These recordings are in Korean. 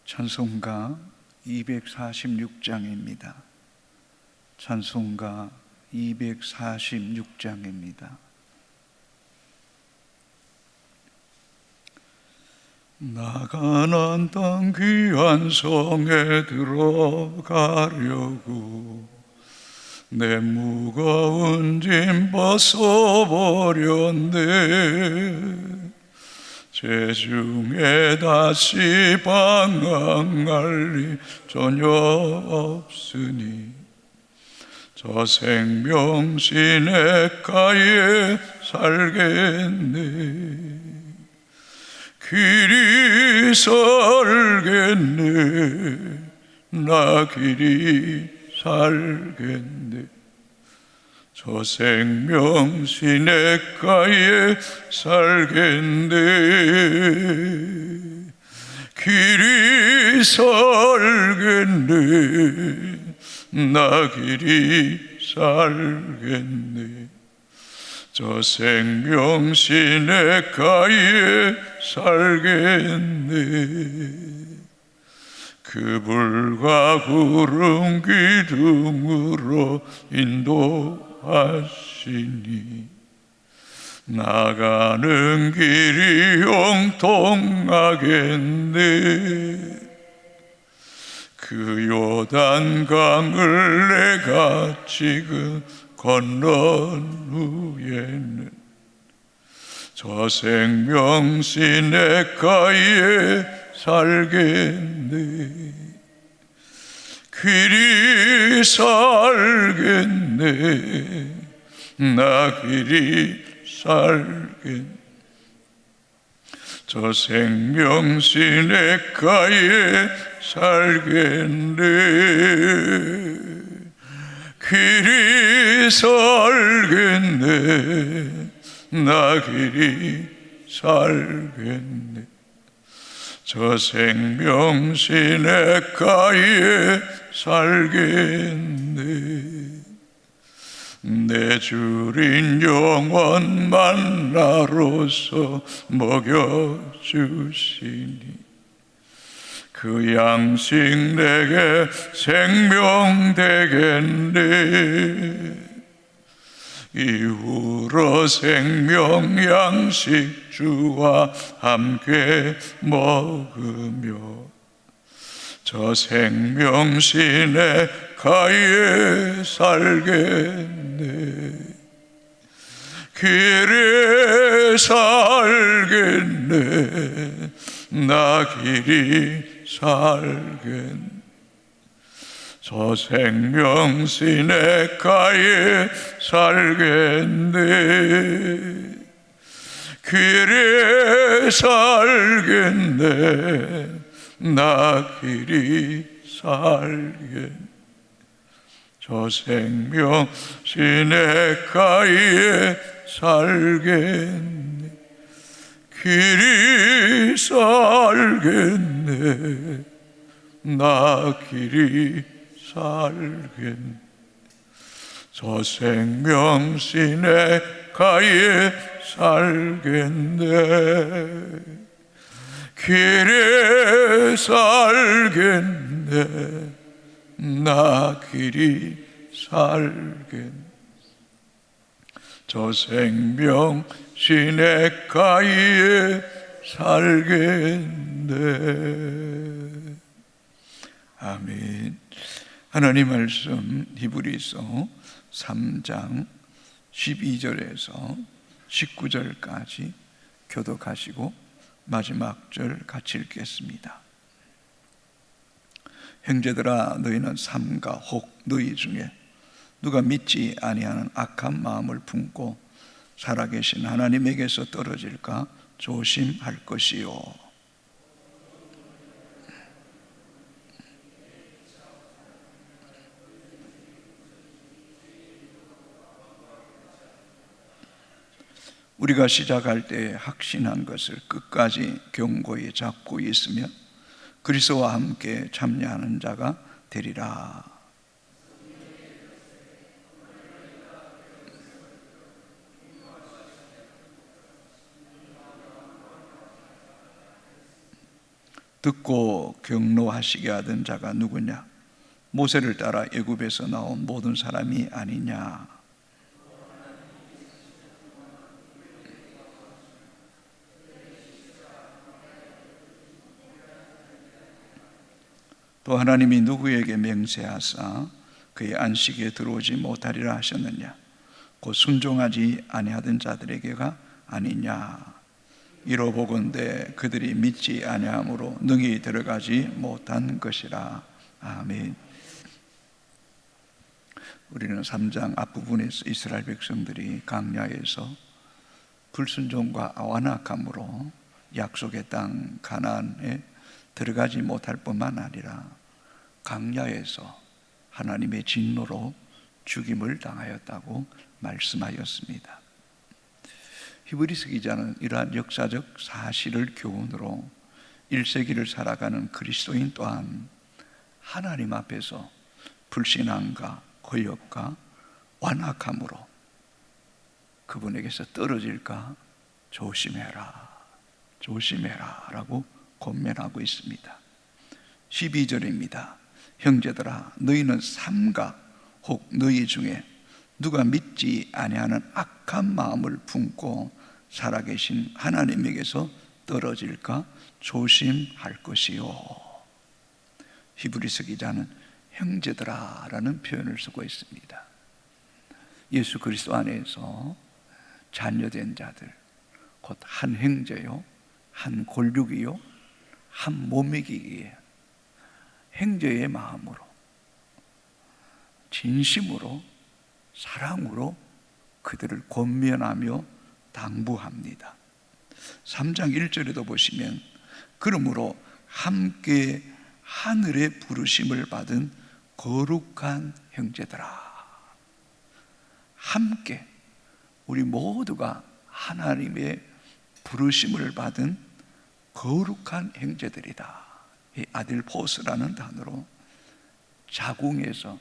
찬송가 246장입니다. 찬송가 246장입니다. 나 가나안 땅 귀한 성에 들어가려고 내 무거운 짐 벗어버렸네. 제중에 다시 방황할 일 전혀 없으니 저 생명 시냇가에 살겠네. 길이 살겠네. 나 길이 살겠네. 저 생명 시냇가에 살겠네. 길이 살겠네. 나 길이 살겠네. 저 생명 시냇가에 살겠네. 그 불과 구름 기둥으로 인도하시니 나가는 길이 형통하겠네. 그 요단강을 내가 지금 건넌 후에는 저 생명 시냇가에 살겠네. 길이 살겠네. 나 길이 살겠네. 저 생명 시냇가에 살겠네. 길이 살겠네. 나 길이 살겠네. 저 생명 시냇가에 살겠네. 내 주린 영원 만나로서 먹여주시니 그 양식 내게 생명 되겠네. 이후로 생명 양식 주와 함께 먹으며 저 생명 시냇가에 살겠네. 길에 살겠네. 나 길이 살겠네. 저 생명 시냇가에 살겠네. 길에 살겠네. 나 길이 살겠네. 저 생명 시냇가에 살겠네. 길이 살겠네. 나 길이 살겠네. 저 생명 시냇가에 살겠네. 길에 살겠네. 나 길이 살겠네. 저 생명 시냇가에 살겠네. 아멘. 하나님 말씀 히브리서 3장 12절에서 19절까지 교독하시고 마지막 절 같이 읽겠습니다. 형제들아, 너희는 삼가 혹 너희 중에 누가 믿지 아니하는 악한 마음을 품고 살아계신 하나님에게서 떨어질까 조심할 것이요. 우리가 시작할 때 확신한 것을 끝까지 견고히 잡고 있으며 그리스도와 함께 참여하는 자가 되리라. 듣고 경노하시게 하던 자가 누구냐? 모세를 따라 애굽에서 나온 모든 사람이 아니냐? 또 하나님이 누구에게 맹세하사 그의 안식에 들어오지 못하리라 하셨느냐? 곧 순종하지 아니하던 자들에게가 아니냐? 이로보건대 그들이 믿지 아니함으로 능히 들어가지 못한 것이라. 아멘. 우리는 3장 앞부분에서 이스라엘 백성들이 광야에서 불순종과 완악함으로 약속의 땅 가나안에 들어가지 못할 뿐만 아니라 광야에서 하나님의 진노로 죽임을 당하였다고 말씀하였습니다. 히브리서 기자는 이러한 역사적 사실을 교훈으로 1세기를 살아가는 그리스도인 또한 하나님 앞에서 불신앙과 거역과 완악함으로 그분에게서 떨어질까 조심해라, 조심해라 라고 권면하고 있습니다. 12절입니다. 형제들아, 너희는 삼가 혹 너희 중에 누가 믿지 아니하는 악한 마음을 품고 살아계신 하나님에게서 떨어질까 조심할 것이요. 히브리서 기자는 형제들아 라는 표현을 쓰고 있습니다. 예수 그리스도 안에서 자녀된 자들, 곧 한 형제요, 한 골육이요, 한 몸이기에 형제의 마음으로, 진심으로, 사랑으로 그들을 권면하며 당부합니다. 3장 1절에도 보시면 그러므로 함께 하늘의 부르심을 받은 거룩한 형제들아, 함께 우리 모두가 하나님의 부르심을 받은 거룩한 형제들이다. 이 아들포스라는 단어로 자궁에서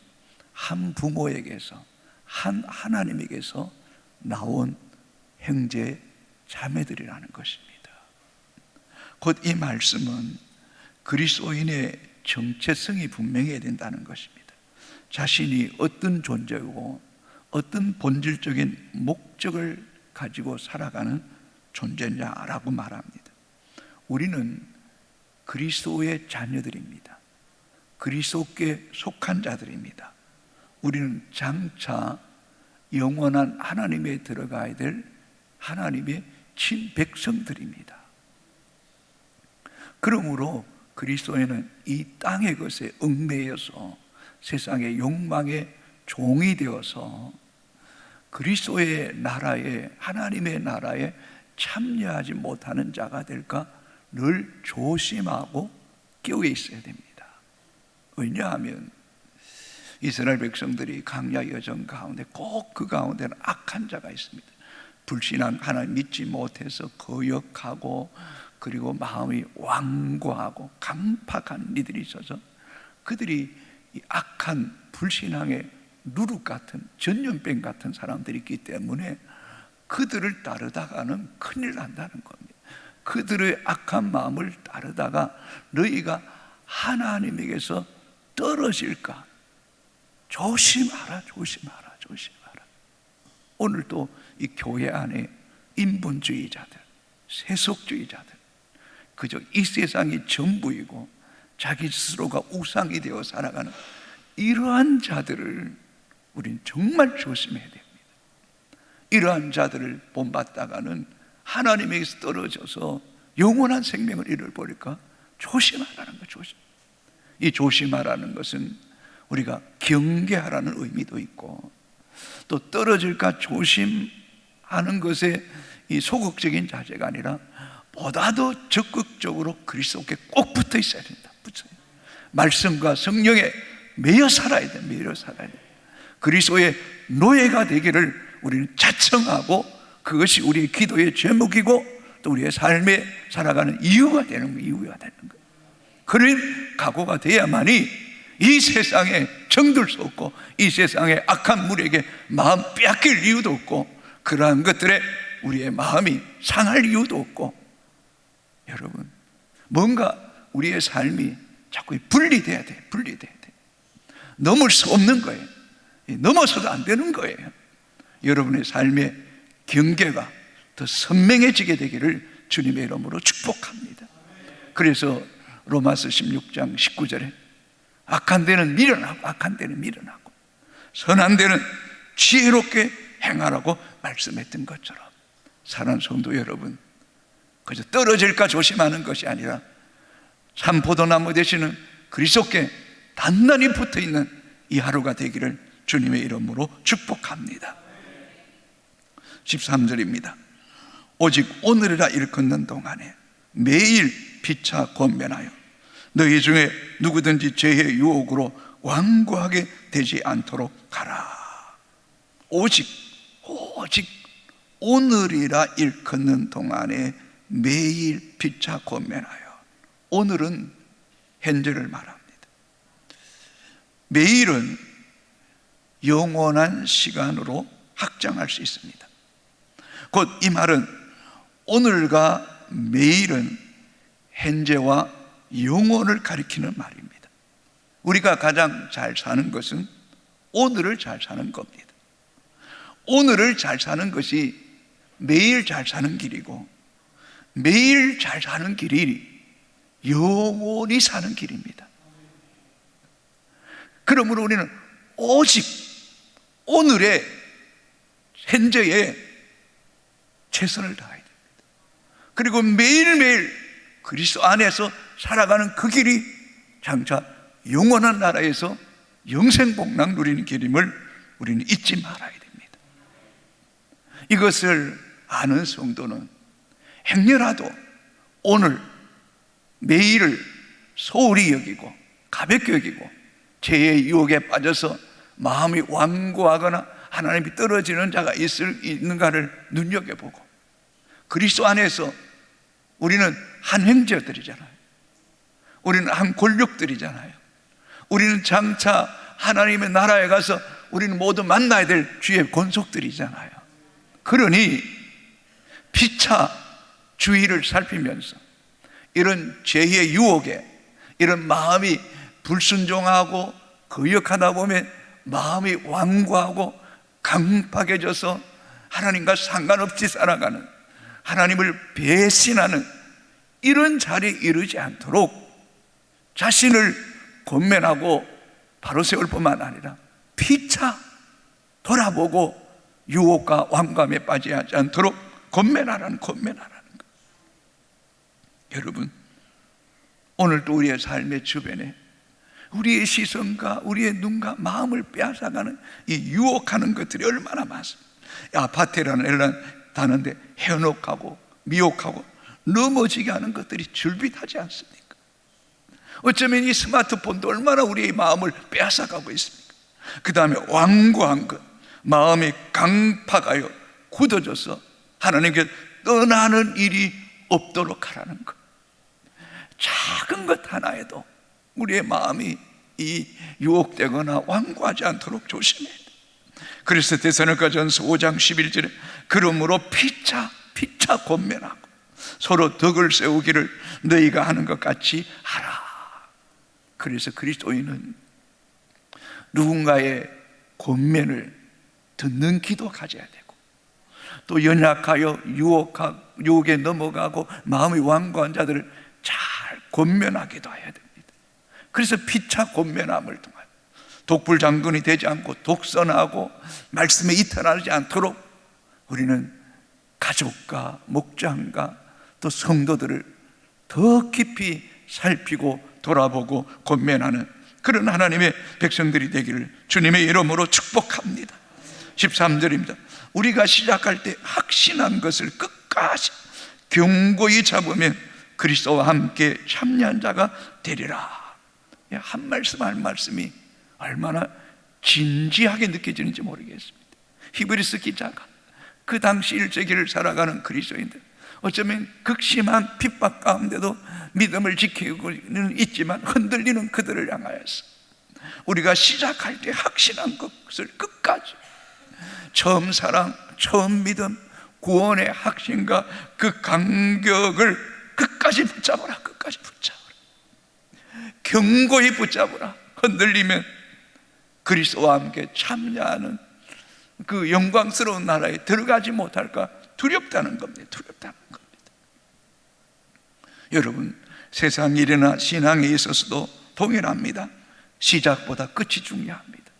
한 부모에게서 한 하나님에게서 나온 형제 자매들이라는 것입니다. 곧 이 말씀은 그리스도인의 정체성이 분명해야 된다는 것입니다. 자신이 어떤 존재고 어떤 본질적인 목적을 가지고 살아가는 존재냐라고 말합니다. 우리는 그리스도의 자녀들입니다. 그리스도께 속한 자들입니다. 우리는 장차 영원한 하나님에 들어가야 될 하나님의 친백성들입니다. 그러므로 그리스도인은 이 땅의 것에 얽매여서 세상의 욕망의 종이 되어서 그리스도의 나라에, 하나님의 나라에 참여하지 못하는 자가 될까 늘 조심하고 깨어 있어야 됩니다. 왜냐하면 이스라엘 백성들이 광야 여정 가운데 꼭 그 가운데는 악한 자가 있습니다. 불신한 하나님 믿지 못해서 거역하고 그리고 마음이 완고하고 강팍한 이들이 있어서 그들이 이 악한 불신앙의 누룩 같은 전염병 같은 사람들이 있기 때문에 그들을 따르다가는 큰일 난다는 겁니다. 그들의 악한 마음을 따르다가 너희가 하나님에게서 떨어질까 조심하라, 조심하라, 조심하라. 오늘 또 이 교회 안에 인본주의자들, 세속주의자들, 그저 이 세상이 전부이고 자기 스스로가 우상이 되어 살아가는 이러한 자들을 우리는 정말 조심해야 됩니다. 이러한 자들을 본받다가는 하나님에게서 떨어져서 영원한 생명을 잃어버릴까 조심하라는 거. 조심. 이 조심하라는 것은 우리가 경계하라는 의미도 있고 또 떨어질까 조심하는 것에 이 소극적인 자세가 아니라 보다 더 적극적으로 그리스도께 꼭 붙어 있어야 된다. 붙어요. 말씀과 성령에 매여 살아야 돼. 매여 살아야 돼. 그리스도의 노예가 되기를 우리는 자청하고 그것이 우리의 기도의 제목이고 또 우리의 삶에 살아가는 이유가 되는 거예요. 이유가 되는 거예요. 그런 각오가 돼야만이 이 세상에 정들 수 없고 이 세상의 악한 물에게 마음 빼앗길 이유도 없고 그러한 것들에 우리의 마음이 상할 이유도 없고, 여러분 뭔가 우리의 삶이 자꾸 분리돼야 돼. 넘을 수 없는 거예요. 넘어서도 안 되는 거예요. 여러분의 삶의 경계가 더 선명해지게 되기를 주님의 이름으로 축복합니다. 그래서 로마서 16장 19절에 악한 데는 밀어나고 선한 데는 지혜롭게 행하라고 말씀했던 것처럼, 사랑하는 성도 여러분, 그저 떨어질까 조심하는 것이 아니라 참 포도나무 되시는 그리스도께 단단히 붙어있는 이 하루가 되기를 주님의 이름으로 축복합니다. 13절입니다. 오직 오늘이라 일컫는 동안에 매일 피차 권면하여 너희 중에 누구든지 죄의 유혹으로 완고하게 되지 않도록 가라. 오직 오늘이라 일컫는 동안에 매일 피차 권면하여. 오늘은 현재를 말합니다. 매일은 영원한 시간으로 확장할 수 있습니다. 곧 이 말은 오늘과 매일은 현재와 영원을 가리키는 말입니다. 우리가 가장 잘 사는 것은 오늘을 잘 사는 겁니다. 오늘을 잘 사는 것이 매일 잘 사는 길이고, 매일 잘 사는 길이 영원히 사는 길입니다. 그러므로 우리는 오직 오늘의 현재에 최선을 다해야 됩니다. 그리고 매일매일 그리스도 안에서 살아가는 그 길이 장차 영원한 나라에서 영생복락 누리는 길임을 우리는 잊지 말아야 됩니다. 이것을 아는 성도는 행여라도 오늘 매일을 소홀히 여기고 가볍게 여기고 죄의 유혹에 빠져서 마음이 완고하거나 하나님이 떨어지는 자가 있는가를 눈여겨보고, 그리스도 안에서 우리는 한 형제들이잖아요. 우리는 한 골육들이잖아요. 우리는 장차 하나님의 나라에 가서 우리는 모두 만나야 될 주의 권속들이잖아요. 그러니 피차 주의를 살피면서 이런 죄의 유혹에, 이런 마음이 불순종하고 거역하다 보면 마음이 완고하고 강팍해져서 하나님과 상관없이 살아가는, 하나님을 배신하는 이런 자리에 이르지 않도록 자신을 권면하고 바로 세울 뿐만 아니라 피차 돌아보고 유혹과 완감에 빠지지 않도록 권면하라는 것. 여러분, 오늘도 우리의 삶의 주변에 우리의 시선과 우리의 눈과 마음을 빼앗아가는 이 유혹하는 것들이 얼마나 많습니다. 아파트라는 애를 다는데 현혹하고 미혹하고 넘어지게 하는 것들이 줄빗하지 않습니까? 어쩌면 이 스마트폰도 얼마나 우리의 마음을 빼앗아가고 있습니까? 그 다음에 완고한 것, 마음이 강팍하여 굳어져서 하나님께 떠나는 일이 없도록 하라는 것. 작은 것 하나에도 우리의 마음이 이 유혹되거나 완고하지 않도록 조심해야 돼. 그래서 데살로니가전서 5장 11절에 그러므로 피차 권면하고 서로 덕을 세우기를 너희가 하는 것 같이 하라. 그래서 그리스도인은 누군가의 권면을 듣는 기도 가져야 되고, 또 연약하여 유혹에 넘어가고 마음이 완고한 자들을 잘 권면하기도 해야 됩니다. 그래서 피차 권면함을 통하여 독불장군이 되지 않고 독선하고 말씀에 이탈하지 않도록 우리는 가족과 목장과 또 성도들을 더 깊이 살피고 돌아보고 권면하는 그런 하나님의 백성들이 되기를 주님의 이름으로 축복합니다. 13절입니다. 우리가 시작할 때 확신한 것을 끝까지 견고히 잡으면 그리스도와 함께 참여한 자가 되리라. 한 말씀이 얼마나 진지하게 느껴지는지 모르겠습니다. 히브리서 기자가 그 당시 일제기를 살아가는 그리스도인들, 어쩌면 극심한 핍박 가운데도 믿음을 지키고는 있지만 흔들리는 그들을 향하여서 우리가 시작할 때 확신한 것을 끝까지, 처음 사랑, 처음 믿음, 구원의 확신과 그 간격을 끝까지 붙잡아라. 견고히 붙잡으라. 흔들리면 그리스도와 함께 참여하는 그 영광스러운 나라에 들어가지 못할까 두렵다는 겁니다. 두렵다는 겁니다. 여러분, 세상 일이나 신앙에 있어서도 동일합니다. 시작보다 끝이 중요합니다.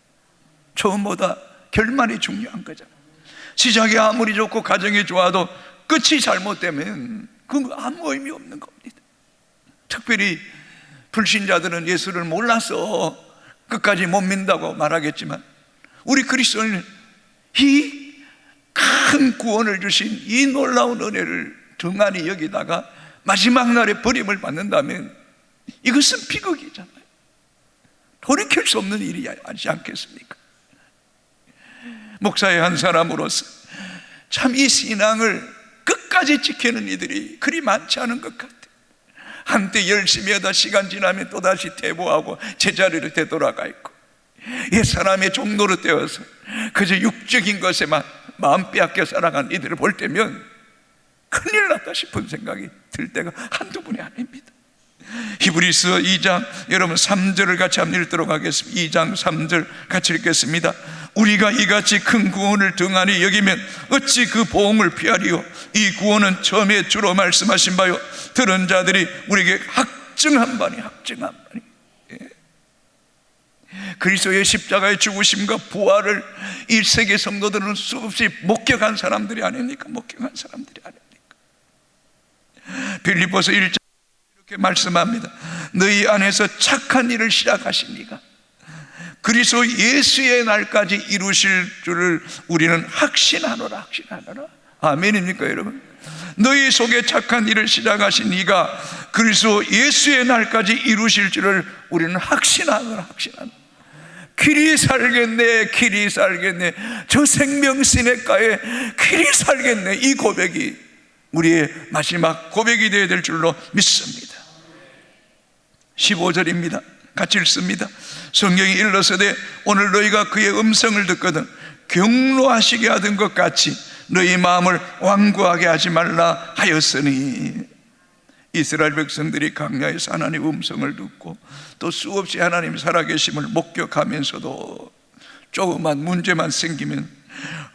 처음보다 결말이 중요한 거잖아요. 시작이 아무리 좋고 가정이 좋아도 끝이 잘못되면 그건 아무 의미 없는 겁니다. 특별히 불신자들은 예수를 몰라서 끝까지 못 믿는다고 말하겠지만, 우리 그리스도인은 이 큰 구원을 주신 이 놀라운 은혜를 등한히 여기다가 마지막 날에 버림을 받는다면 이것은 비극이잖아요. 돌이킬 수 없는 일이 아니지 않겠습니까? 목사의 한 사람으로서 참 이 신앙을 끝까지 지키는 이들이 그리 많지 않은 것 같아요. 한때 열심히 하다 시간 지나면 또다시 퇴보하고 제자리로 되돌아가 있고, 옛사람의 종로로 되어서 그저 육적인 것에만 마음 빼앗겨 살아간 이들을 볼 때면 큰일 났다 싶은 생각이 들 때가 한두 번이 아닙니다. 히브리서 2장 여러분 3절을 같이 한번 읽도록 하겠습니다. 2장 3절 같이 읽겠습니다. 우리가 이같이 큰 구원을 등한히 여기면 어찌 그 보응을 피하리요. 이 구원은 처음에 주로 말씀하신 바요, 들은 자들이 우리에게 확증한 바니. 그리스도의 십자가의 죽으심과 부활을 1세기 성도들은 수없이 목격한 사람들이 아닙니까? 빌립보서 1장 이렇게 말씀합니다. 너희 안에서 착한 일을 시작하신 이가 그리스도 예수의 날까지 이루실 줄을 우리는 확신하노라. 아멘입니까 여러분? 너희 속에 착한 일을 시작하신 이가 그리스도 예수의 날까지 이루실 줄을 우리는 확신하노라. 길이 살겠네. 저 생명시내가에 길이 살겠네. 이 고백이 우리의 마지막 고백이 되어야 될 줄로 믿습니다. 15절입니다. 같이 읽습니다. 성경이 일러서되 오늘 너희가 그의 음성을 듣거든 경노하시게 하던 것 같이 너희 마음을 완고하게 하지 말라 하였으니. 이스라엘 백성들이 광야에서 하나님의 음성을 듣고 또 수없이 하나님의 살아계심을 목격하면서도 조그만 문제만 생기면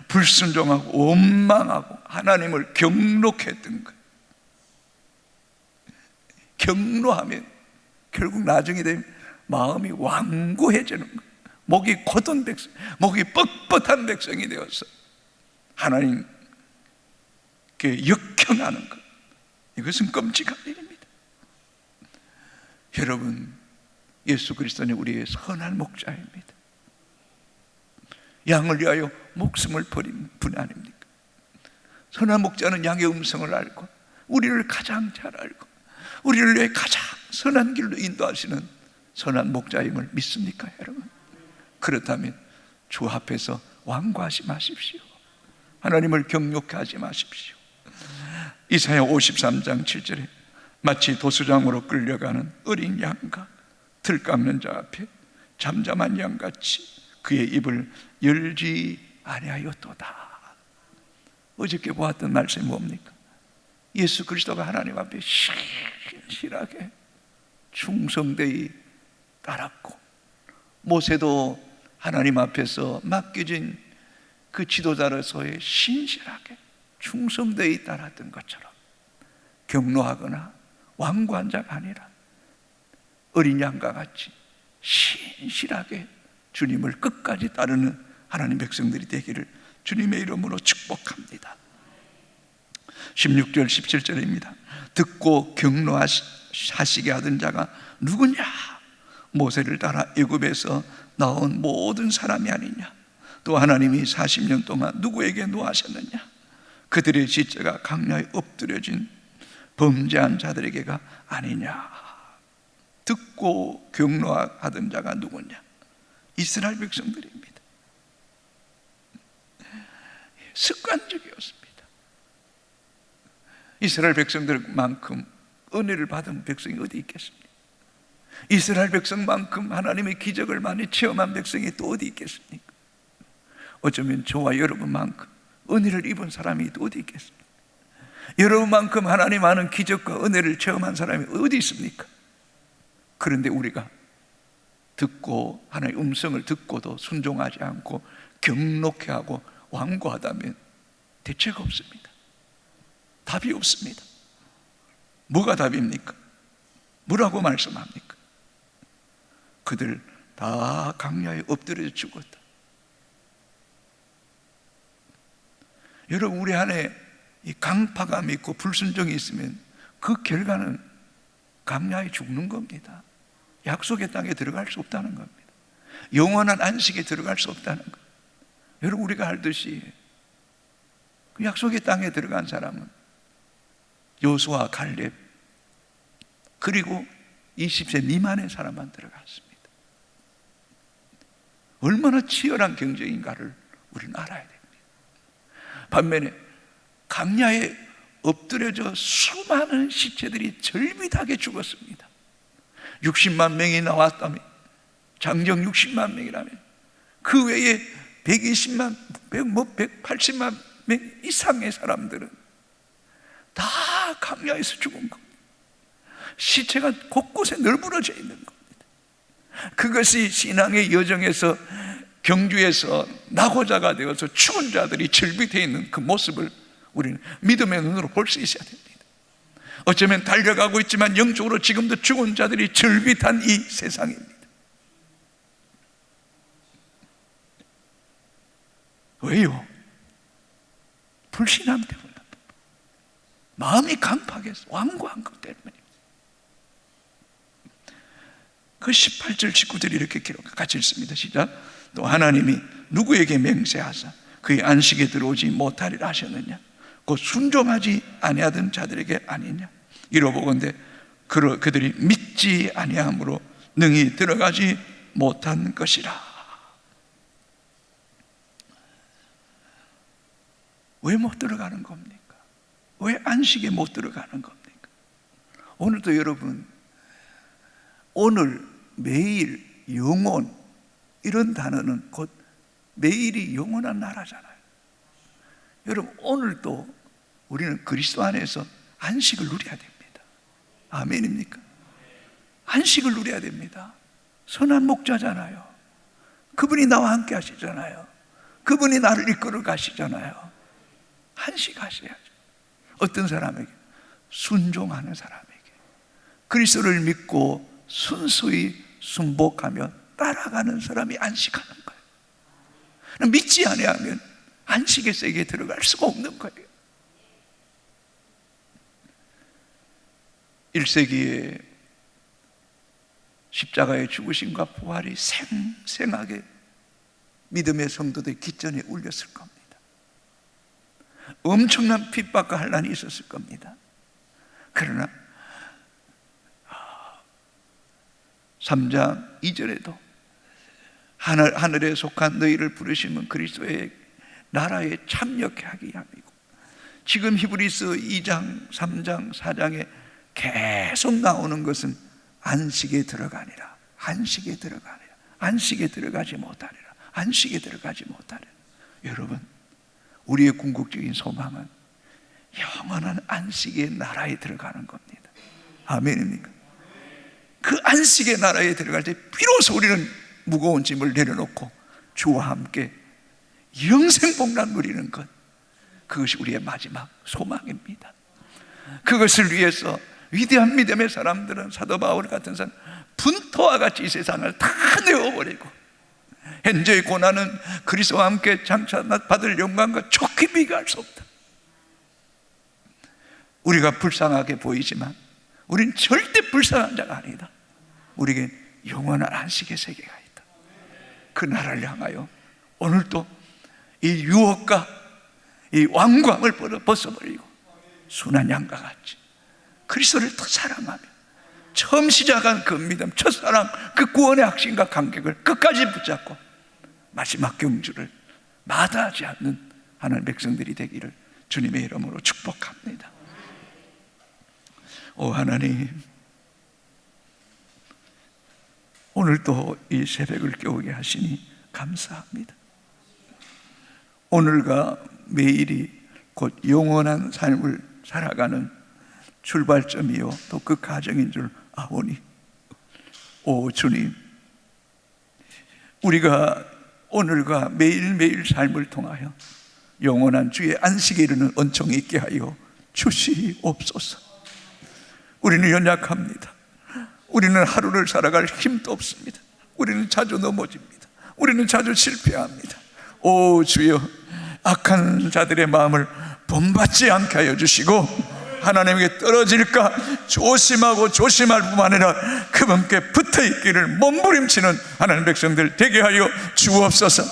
불순종하고 원망하고 하나님을 경록했던 거예요. 경노하면 결국 나중에 되면 마음이 완고해지는 거예요. 목이 곧은 백성, 목이 뻣뻣한 백성이 되어서 하나님께 역행하는 것. 이것은 끔찍한 일입니다. 여러분, 예수 그리스도는 우리의 선한 목자입니다. 양을 위하여 목숨을 버린 분 아닙니까? 선한 목자는 양의 음성을 알고 우리를 가장 잘 알고 우리를 위해 가장 선한 길로 인도하시는 선한 목자임을 믿습니까 여러분? 그렇다면 주 앞에서 완고하지 마십시오. 하나님을 경욕케 하지 마십시오. 이사야 53장 7절에 마치 도수장으로 끌려가는 어린 양과 들 깎는 자 앞에 잠잠한 양같이 그의 입을 열지 아니하였도다. 어저께 보았던 말씀이 뭡니까? 예수 그리스도가 하나님 앞에 신실하게 충성되이 따랐고, 모세도 하나님 앞에서 맡겨진 그 지도자로서의 신실하게 충성되이 따랐던 것처럼 경노하거나 완고한 자가 아니라 어린 양과 같이 신실하게 주님을 끝까지 따르는 하나님 백성들이 되기를 주님의 이름으로 축복합니다. 16절 17절입니다. 듣고 경노하시게 하던 자가 누구냐? 모세를 따라 애굽에서 나온 모든 사람이 아니냐? 또 하나님이 40년 동안 누구에게 노하셨느냐? 그들의 지체가 강야에 엎드려진 범죄한 자들에게가 아니냐? 듣고 경노하던 자가 누구냐? 이스라엘 백성들입니다. 습관적이었습니다. 이스라엘 백성들만큼 은혜를 받은 백성이 어디 있겠습니까? 이스라엘 백성만큼 하나님의 기적을 많이 체험한 백성이 또 어디 있겠습니까? 어쩌면 저와 여러분만큼 은혜를 입은 사람이 또 어디 있겠습니까? 여러분만큼 하나님 아는 기적과 은혜를 체험한 사람이 어디 있습니까? 그런데 우리가 듣고 하나님의 음성을 듣고도 순종하지 않고 경록해 하고 완고하다면 대책 없습니다. 답이 없습니다. 뭐가 답입니까? 뭐라고 말씀합니까? 그들 다 강야에 엎드려 죽었다. 여러분, 우리 안에 이 강파감이 있고 불순종이 있으면 그 결과는 강야에 죽는 겁니다. 약속의 땅에 들어갈 수 없다는 겁니다. 영원한 안식에 들어갈 수 없다는 것. 여러분, 우리가 알듯이 그 약속의 땅에 들어간 사람은 여호수아, 갈렙, 그리고 20세 미만의 사람만 들어갔습니다. 얼마나 치열한 경쟁인가를 우리는 알아야 됩니다. 반면에 강야에 엎드려져 수많은 시체들이 절비하게 죽었습니다. 60만 명이 나왔다면, 장정 60만 명이라면 그 외에 120만, 180만 명 이상의 사람들은 다 강야에서 죽은 겁니다. 시체가 곳곳에 널브러져 있는 겁니다. 그것이 신앙의 여정에서 경주에서 낙오자가 되어서 죽은 자들이 절비되어 있는 그 모습을 우리는 믿음의 눈으로 볼 수 있어야 됩니다. 어쩌면 달려가고 있지만 영적으로 지금도 죽은 자들이 절비한 이 세상입니다. 왜요? 불신함 때문입니다. 마음이 강팍해서 완고한 것 때문입니다. 그 18절 19절이 이렇게 같이 읽습니다. 시작. 또 하나님이 누구에게 맹세하사 그의 안식에 들어오지 못하리라 하셨느냐? 곧 순종하지 아니하던 자들에게 아니냐? 이러보건대 그들이 믿지 아니함으로 능히 들어가지 못한 것이라. 왜 못 들어가는 겁니까? 왜 안식에 못 들어가는 겁니까? 오늘도 여러분, 오늘, 매일, 영원, 이런 단어는 곧 매일이 영원한 나라잖아요. 여러분, 오늘도 우리는 그리스도 안에서 안식을 누려야 됩니다. 아멘입니까? 안식을 누려야 됩니다. 선한 목자잖아요. 그분이 나와 함께 하시잖아요. 그분이 나를 이끌어 가시잖아요. 안식하셔야죠. 어떤 사람에게? 순종하는 사람에게. 그리스도를 믿고 순수히 순복하며 따라가는 사람이 안식하는 거예요. 믿지 아니하면 안식의 세계에 들어갈 수가 없는 거예요. 1세기에 십자가의 죽으심과 부활이 생생하게 믿음의 성도들 깃전에 울렸을 겁니다. 엄청난 핍박과 환난이 있었을 겁니다. 그러나 3장 2절에도 하늘에 속한 너희를 부르시면 그리스도의 나라에 참여케 하기 위함이고, 지금 히브리서 2장, 3장, 4장에 계속 나오는 것은 안식에 들어가니라, 안식에 들어가니라, 안식에 들어가지 못하리라, 안식에 들어가지 못하리라. 여러분, 우리의 궁극적인 소망은 영원한 안식의 나라에 들어가는 겁니다. 아멘입니까? 그 안식의 나라에 들어갈 때 비로소 우리는 무거운 짐을 내려놓고 주와 함께 영생복락 누리는 것, 그것이 우리의 마지막 소망입니다. 그것을 위해서 위대한 믿음의 사람들은, 사도 바울 같은 사람, 분토와 같이 이 세상을 다 내어버리고 현재의 고난은 그리스도와 함께 장차 받을 영광과 좋게 비교할 수 없다. 우리가 불쌍하게 보이지만 우리는 절대 불쌍한 자가 아니다. 우리에게 영원한 안식의 세계가 있다. 그 나라를 향하여 오늘도 이 유혹과 이 완고함을 벗어버리고 순한 양과 같이 그리스도를 더 사랑하며 처음 시작한 그 믿음, 첫사랑, 그 구원의 확신과 감격을 끝까지 붙잡고 마지막 경주를 마다하지 않는 하나님의 백성들이 되기를 주님의 이름으로 축복합니다. 오 하나님, 오늘도 이 새벽을 깨우게 하시니 감사합니다. 오늘과 매일이 곧 영원한 삶을 살아가는 출발점이요 또 그 과정인 줄 아오니 오 주님, 우리가 오늘과 매일매일 삶을 통하여 영원한 주의 안식에 이르는 은총이 있게 하여 주시옵소서. 우리는 연약합니다. 우리는 하루를 살아갈 힘도 없습니다. 우리는 자주 넘어집니다. 우리는 자주 실패합니다. 오 주여, 악한 자들의 마음을 본받지 않게 하여 주시고 하나님에게 떨어질까 조심하고 조심할 뿐만 아니라 그분께 붙어있기를 몸부림치는 하나님 백성들 되게 하여 주옵소서.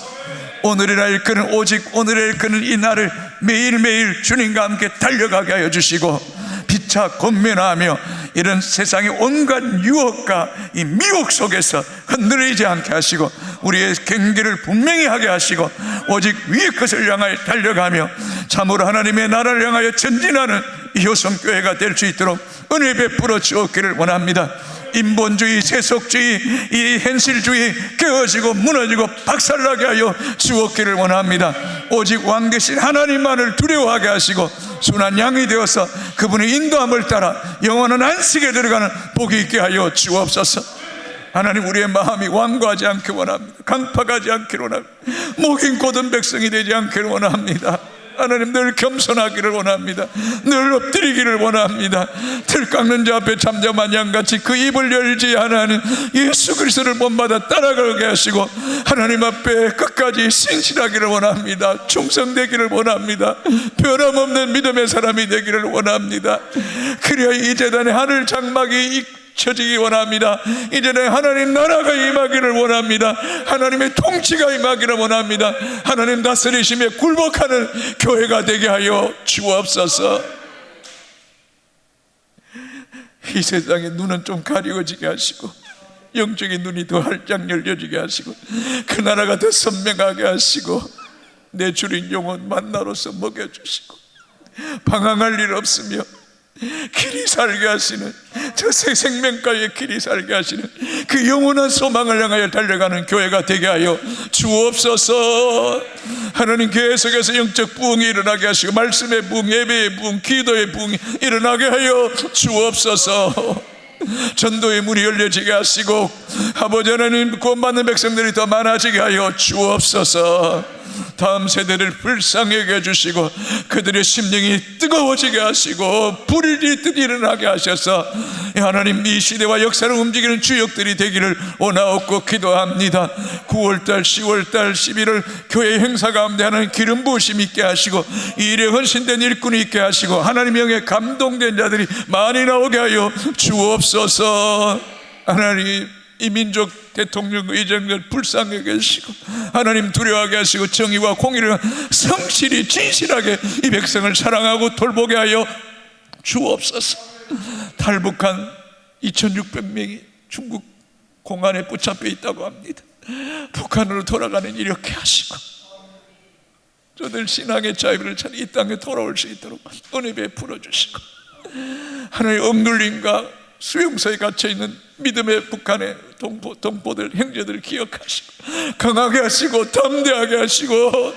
오늘이라 일끄는 오직 오늘의 일끄는 이 날을 매일매일 주님과 함께 달려가게 하여 주시고 피차 권면하며 이런 세상의 온갖 유혹과 이 미혹 속에서 흔들리지 않게 하시고 우리의 경계를 분명히 하게 하시고 오직 위의 것을 향하여 달려가며 참으로 하나님의 나라를 향하여 전진하는 이 효성교회가 될 수 있도록 은혜 베풀어 주옵기를 원합니다. 인본주의, 세속주의, 이 현실주의 깨어지고 무너지고 박살나게 하여 주옵기를 원합니다. 오직 왕 되신 하나님만을 두려워하게 하시고 순한 양이 되어서 그분의 인도함을 따라 영원한 안식에 들어가는 복이 있게 하여 주옵소서. 하나님, 우리의 마음이 완고하지 않기를 원합니다. 강팍하지 않기를 원합니다. 목인 곧은 백성이 되지 않기를 원합니다. 하나님, 늘 겸손하기를 원합니다. 늘 엎드리기를 원합니다. 틀 깎는 자 앞에 잠잠한 양같이 그 입을 열지 하나님 예수 그리스도를 본받아 따라가게 하시고 하나님 앞에 끝까지 신실하기를 원합니다. 충성되기를 원합니다. 변함없는 믿음의 사람이 되기를 원합니다. 그래야 이 재단의 하늘 장막이 쳐지기 원합니다. 이제는 하나님 나라가 임하기를 원합니다. 하나님의 통치가 임하기를 원합니다. 하나님 다스리심에 굴복하는 교회가 되게 하여 주옵소서. 이 세상의 눈은 좀 가려지게 하시고 영적인 눈이 더 활짝 열려지게 하시고 그 나라가 더 선명하게 하시고 내 주린 영혼 만나로서 먹여주시고 방황할 일 없으며 길이 살게 하시는 저 새 생명가의 길이 살게 하시는 그 영원한 소망을 향하여 달려가는 교회가 되게 하여 주옵소서. 하나님, 계속해서 영적 부흥이 일어나게 하시고 말씀의 부흥, 예배의 부흥, 기도의 부흥이 일어나게 하여 주옵소서. 전도의 문이 열려지게 하시고 아버지 하나님, 구원받는 백성들이 더 많아지게 하여 주옵소서. 다음 세대를 불쌍하게 해주시고 그들의 심령이 뜨거워지게 하시고 불이 듯 일어나게 하셔서 하나님, 이 시대와 역사를 움직이는 주역들이 되기를 원하옵고 기도합니다. 9월달, 10월달, 11월 교회 행사 가운데 하나님 기름 부으심 있게 하시고 이 일에 헌신된 일꾼이 있게 하시고 하나님의 영에 감동된 자들이 많이 나오게 하여 주옵소서. 하나님, 이 민족 대통령 의정들 불쌍하게 하시고 하나님 두려워하게 하시고 정의와 공의를 성실히 진실하게 이 백성을 사랑하고 돌보게 하여 주옵소서. 탈북한 2600명이 중국 공안에 붙잡혀 있다고 합니다. 북한으로 돌아가는 이렇게 하시고 저들 신앙의 자유를 찾아 이 땅에 돌아올 수 있도록 은혜 베풀어 주시고 하나님, 억눌림과 수용소에 갇혀있는 믿음의 북한의 동포들, 형제들 기억하시고 강하게 하시고 담대하게 하시고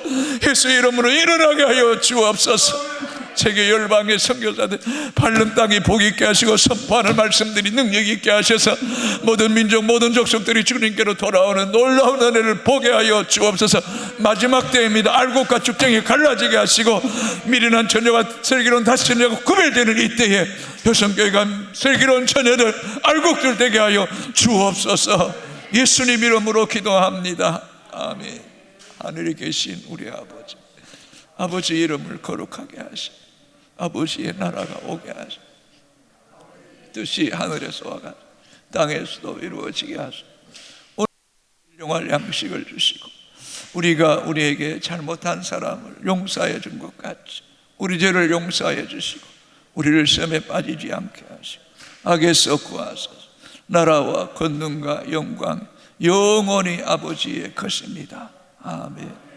예수의 이름으로 일어나게 하여 주옵소서. 세계 열방의 선교사들 밟는 땅이 복이 있게 하시고 선포하는 말씀들이 능력이 있게 하셔서 모든 민족, 모든 족속들이 주님께로 돌아오는 놀라운 은혜를 보게 하여 주옵소서. 마지막 때입니다. 알곡과 죽정이 갈라지게 하시고 미련한 처녀와 슬기로운 다시 처녀가 구별되는 이 때에 효성교회가 슬기로운 처녀들, 알곡들 되게 하여 주옵소서. 예수님 이름으로 기도합니다. 아멘. 하늘에 계신 우리 아버지, 아버지 이름을 거룩하게 하시고 아버지의 나라가 오게 하시고 뜻이 하늘에서와 같이 땅에서도 이루어지게 하시고 오늘 일용할 양식을 주시고 우리가 우리에게 잘못한 사람을 용서해 준 것 같이 우리 죄를 용서해 주시고 우리를 시험에 빠지지 않게 하시고 악에서 구하소서. 나라와 권능과 영광 영원히 아버지의 것입니다. 아멘.